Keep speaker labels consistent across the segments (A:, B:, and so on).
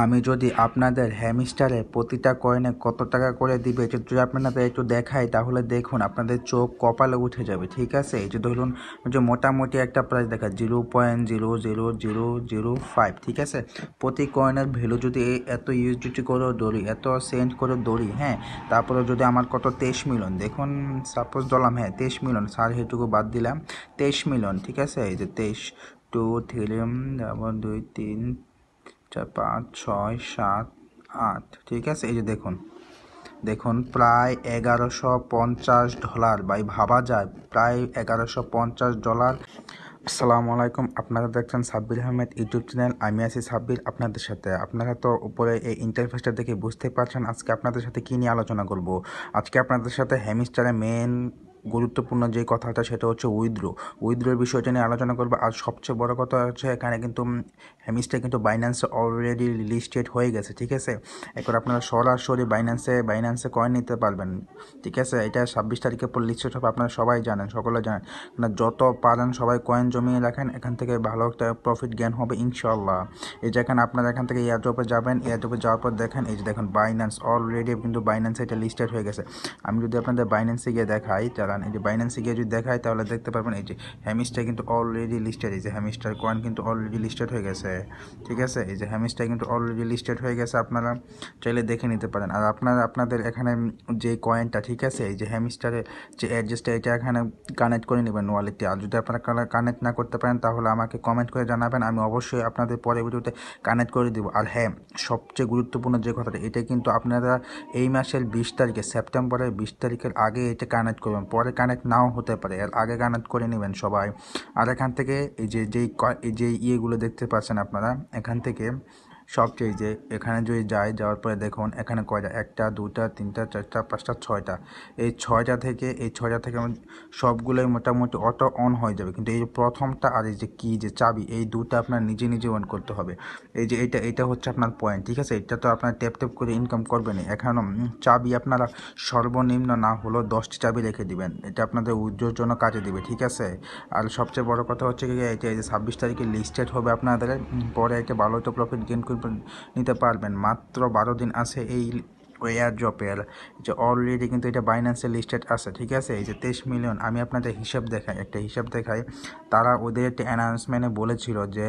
A: আমি যদি আপনাদের হ্যামস্টারে প্রতিটা কয়েনে কত টাকা করে দিবে এটা যদি আপনাদের একটু দেখাই তাহলে দেখুন আপনাদের চোখ কপালে উঠে যাবে। ঠিক আছে, এই যে ধরুন যে মোটামুটি একটা প্রাইস দেখা 0.00005। ঠিক আছে, প্রতি কয়েনের ভ্যালু যদি এত ইউএসডিটি করে ধরি, এত সেন্ট করে ধরি, হ্যাঁ, তারপরে যদি আমার কত 23 মিলিয়ন, দেখুন সাপোজ ধরলাম, হ্যাঁ 23 মিলিয়ন, স্যার সেটুকু বাদ দিলাম, 23 মিলিয়ন। ঠিক আছে, এই যে 23 2 3 2 3 4 5 6 7 8। ঠিক আছে, এই যে দেখুন দেখুন প্রায় $1150 ভাই, ভাবা যায় প্রায় $1150। আসসালামু আলাইকুম, আপনারা দেখছেন সাব্বির আহমেদ ইউটিউব চ্যানেল। আমি আছি সাব্বির আপনাদের সাথে। আপনারা তো উপরে এই ইন্টারফেসটা দেখে বুঝতেই পারছেন আজকে আপনাদের সাথে কী নিয়ে আলোচনা করব। আজকে আপনাদের সাথে হ্যামস্টারের মেন গুরুত্বপূর্ণ যে কথাটা সেটা হচ্ছে উইথড্রোর বিষয়টা নিয়ে আলোচনা করবো। আর সবচেয়ে বড় কথা হচ্ছে এখানে কিন্তু হ্যামস্টার কিন্তু বাইন্যান্সে অলরেডি লিস্টেড হয়ে গেছে। ঠিক আছে, এখন আপনারা সরাসরি বাইন্যান্সে কয়েন নিতে পারবেন। ঠিক আছে, এটা 26 তারিখের পর লিস্টেড হবে, আপনারা সবাই জানেন, সকলে জানেন। না, যত পারেন সবাই কয়েন জমিয়ে রাখেন, এখান থেকে ভালো একটা প্রফিট জ্ঞান হবে ইনশাল্লাহ। এই যে এখানে আপনারা এখান থেকে এয়ারড্রপে যাবেন, এয়ারড্রপে যাওয়ার পর দেখেন, এই যে দেখুন বাইন্যান্স অলরেডি কিন্তু বাইন্যান্সে এটা লিস্টেড হয়ে গেছে। আমি যদি আপনাদের বাইন্যান্সে গিয়ে দেখাই, চালান, এই যে বাইন্যান্সে গিয়ে যদি দেখাই তাহলে দেখতে পারবেন এই যে হ্যামস্টার কিন্তু অলরেডি লিস্টেড, এই যে হ্যামস্টার কয়েন কিন্তু অলরেডি লিস্টেড হয়ে গেছে। ঠিক আছে, এই যে হ্যামস্টার কিন্তু অলরেডি লিস্টেড হয়ে গেছে, আপনারা চাইলে দেখে নিতে পারেন। আর আপনাদের এখানে যে কয়েনটা, ঠিক আছে, এই যে হ্যামস্টারে যে অ্যাড্রেসটা এটা এখানে কানেক্ট করে নেবেন ওয়ালেটে। আর যদি আপনারা কানেক্ট না করতে পারেন তাহলে আমাকে কমেন্ট করে জানাবেন, আমি অবশ্যই আপনাদের পরে ভিডিওতে কানেক্ট করে দিব। আর হ্যাঁ, সবচেয়ে গুরুত্বপূর্ণ যে কথাটা, এটা কিন্তু আপনারা এই মাসের 20 তারিখে, সেপ্টেম্বরের 20 তারিখের আগে এটা কানেক্ট করবেন, পরে কানেক্ট নাও হতে পারে, এর আগে কানেক্ট করে নেবেন সবাই। আর এখান থেকে এই যে ইয়েগুলো দেখতে পাচ্ছেন আপনারা, এখান থেকে সবচেয়ে যে এখানে যদি যাওয়ার পরে দেখুন এখানে কয়টা, 1টা 2টা 3টা 4টা 5টা 6টা, এই ছয়টা থেকে সবগুলোই মোটামুটি অটো অন হয়ে যাবে। কিন্তু এই প্রথমটা আর এই যে কি যে চাবি, এই দুটো আপনার নিজে অন করতে হবে। এই যে এটা হচ্ছে আপনার পয়েন্ট। ঠিক আছে, এটা তো আপনার ট্যাপ করে ইনকাম করবেনই। এখানে চাবি আপনারা সর্বনিম্ন না হলেও 10টি চাবি রেখে দিবেন, এটা আপনাদের উজ্জ্বল জন্য কাজে দিবে। ঠিক আছে, আর সবচেয়ে বড় কথা হচ্ছে কি, এটা এই যে 26 তারিখে লিস্টেড হবে আপনাদের, পরে একটা ভালো একটা প্রফিট গেইন নিতে পারবেন। মাত্র 12 দিন আছে এই এয়ারড্রপের, যে অলরেডি কিন্তু এটা বাইন্যান্সে লিস্টেড আছে। ঠিক আছে, এই যে 23 মিলিয়ন, আমি আপনাদের একটা হিসাব দেখাই। তারা ওদের একটা অ্যানাউন্সমেন্টে বলেছিল যে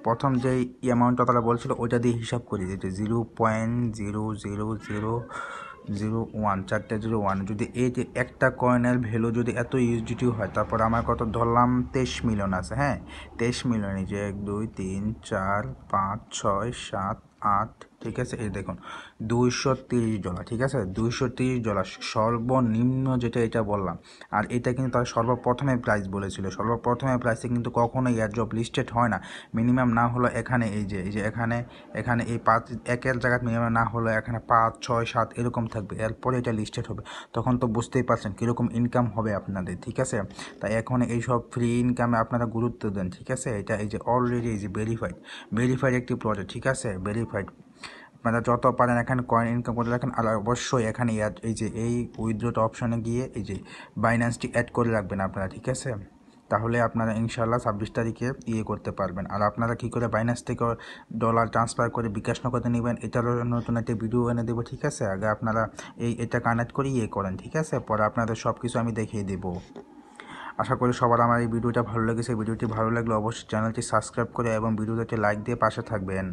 A: প্রথম যে অ্যামাউন্টটা তারা বলছিল ওইটা দিয়ে হিসাব করি, যে 0.00001, 4টে 01, যদি এই যে একটা কয়েনের ভ্যালু যদি এত ইউএসডিটি হয়, তারপর আমার কত ধরলাম 23 মিলিয়ন আছে। হ্যাঁ, 23 মিলিয়ন, এই যে 1 2 3 4 5 6 7 8। ঠিক আছে, এই দেখুন $230। ঠিক আছে, $230 সর্বনিম্ন যেটা এটা বললাম। আর এটা কিন্তু তার সর্বপ্রথমে প্রাইস বলেছিল, সর্বপ্রথমে প্রাইসে কিন্তু কখনোই এয়ারড্রপ লিস্টেড হয় না। মিনিমাম না হলো এখানে এই যে এখানে এই 5 একের জায়গায় মিনিমাম না হলো এখানে 5 6 7 এরকম থাকবে, এরপরে এটা লিস্টেড হবে। তখন তো বুঝতেই পারছেন কীরকম ইনকাম হবে আপনাদের। ঠিক আছে, তাই এখন এইসব ফ্রি ইনকামে আপনারা গুরুত্ব দেন। ঠিক আছে, এটা এই যে অলরেডি এই যে ভেরিফাইড একটি প্রজেক্ট। ঠিক আছে, ভেরিফাইড, আপনারা যত পারেন এখানে কয়েন ইনকাম করে রাখেন। আর অবশ্যই এখানে এই যে এই উইথড্রোটা অপশানে গিয়ে এই যে বাইন্যান্সটি অ্যাড করে রাখবেন আপনারা। ঠিক আছে, তাহলে আপনারা ইনশাল্লাহ 26 তারিখে করতে পারবেন। আর আপনারা কী করে বাইন্যান্স থেকে ডলার ট্রান্সফার করে বিকাশ নগদে নেবেন, এটারও নতুন একটা ভিডিও এনে দেবো। ঠিক আছে, আগে আপনারা এটা কানেক্ট করে করেন। ঠিক আছে, পরে আপনাদের সব কিছু আমি দেখিয়ে দেবো। আশা করি সবার আমার এই ভিডিওটা ভালো লেগেছে। ভিডিওটি ভালো লাগলে অবশ্যই চ্যানেলটি সাবস্ক্রাইব করে এবং ভিডিওতে লাইক দিয়ে পাশে থাকবেন।